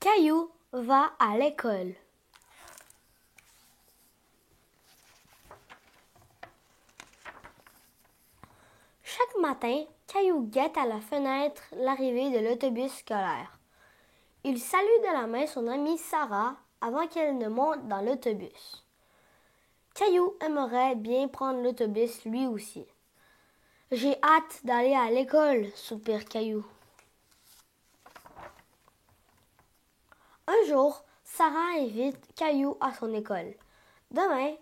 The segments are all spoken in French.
Caillou va à l'école. Chaque matin, Caillou guette à la fenêtre l'arrivée de l'autobus scolaire. Il salue de la main son amie Sarah avant qu'elle ne monte dans l'autobus. Caillou aimerait bien prendre l'autobus lui aussi. « J'ai hâte d'aller à l'école, » soupire Caillou. Un jour, Sarah invite Caillou à son école. Demain,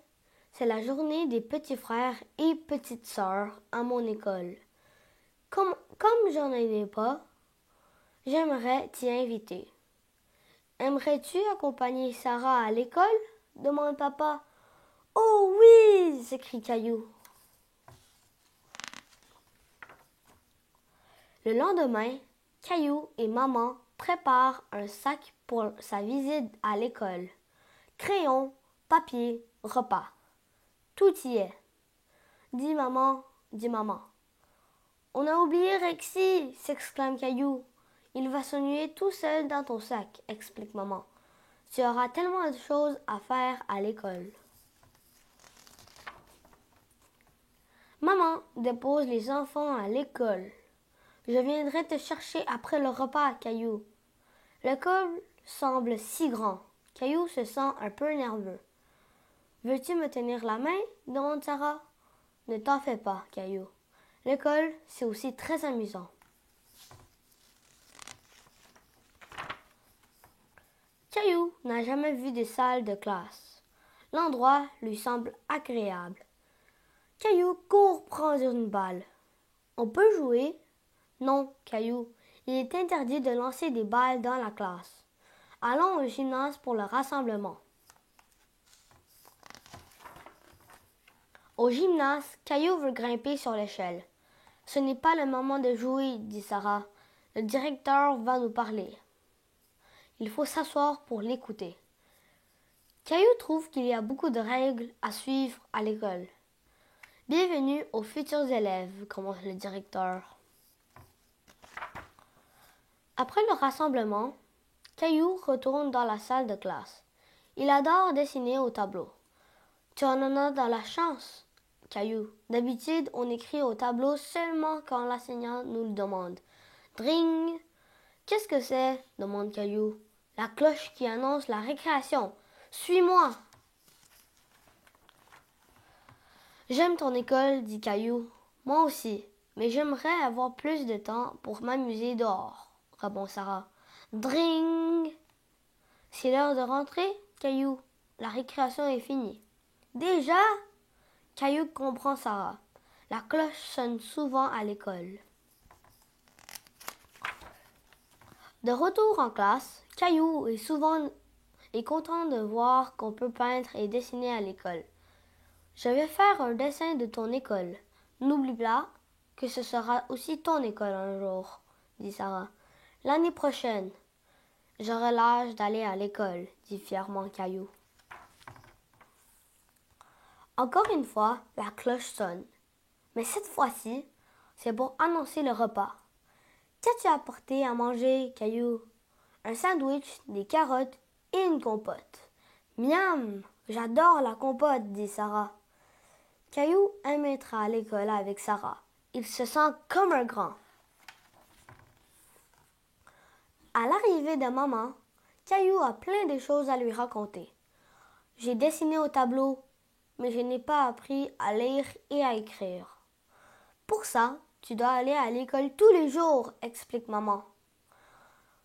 c'est la journée des petits frères et petites sœurs à mon école. Comme j'en ai pas, j'aimerais t'y inviter. Aimerais-tu accompagner Sarah à l'école? Demande papa. Oh oui! S'écrie Caillou. Le lendemain, Caillou et maman préparent un sac pour sa visite à l'école. Crayon, papier, repas. Tout y est. Dis maman. On a oublié Rexy, s'exclame Caillou. Il va s'ennuyer tout seul dans ton sac, explique maman. Tu auras tellement de choses à faire à l'école. Maman dépose les enfants à l'école. Je viendrai te chercher après le repas, Caillou. L'école semble si grand. Caillou se sent un peu nerveux. Veux-tu me tenir la main? Demande Sarah. Ne t'en fais pas, Caillou. L'école, c'est aussi très amusant. Caillou n'a jamais vu de salle de classe. L'endroit lui semble agréable. Caillou court prendre une balle. On peut jouer? Non, Caillou. Il est interdit de lancer des balles dans la classe. Allons au gymnase pour le rassemblement. Au gymnase, Caillou veut grimper sur l'échelle. Ce n'est pas le moment de jouer, dit Sarah. Le directeur va nous parler. Il faut s'asseoir pour l'écouter. Caillou trouve qu'il y a beaucoup de règles à suivre à l'école. Bienvenue aux futurs élèves, commence le directeur. Après le rassemblement, Caillou retourne dans la salle de classe. Il adore dessiner au tableau. Tu en as dans la chance, Caillou. D'habitude, on écrit au tableau seulement quand l'enseignant nous le demande. Dring! Qu'est-ce que c'est? Demande Caillou. La cloche qui annonce la récréation. Suis-moi! J'aime ton école, dit Caillou. Moi aussi, mais j'aimerais avoir plus de temps pour m'amuser dehors, répond Sarah. Dring! C'est l'heure de rentrer, Caillou. La récréation est finie. Déjà? Caillou comprend Sarah. La cloche sonne souvent à l'école. De retour en classe, Caillou est content de voir qu'on peut peindre et dessiner à l'école. Je vais faire un dessin de ton école. N'oublie pas que ce sera aussi ton école un jour, dit Sarah. L'année prochaine, j'aurai l'âge d'aller à l'école, dit fièrement Caillou. Encore une fois, la cloche sonne. Mais cette fois-ci, c'est pour annoncer le repas. Qu'as-tu apporté à manger, Caillou? Un sandwich, des carottes et une compote. Miam! J'adore la compote, dit Sarah. Caillou aime être à l'école avec Sarah. Il se sent comme un grand. À l'arrivée de maman, Caillou a plein de choses à lui raconter. J'ai dessiné au tableau, mais je n'ai pas appris à lire et à écrire. Pour ça, tu dois aller à l'école tous les jours, explique maman.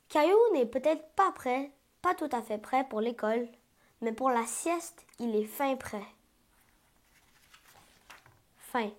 Caillou n'est peut-être pas tout à fait prêt pour l'école, mais pour la sieste, il est fin prêt. Fin.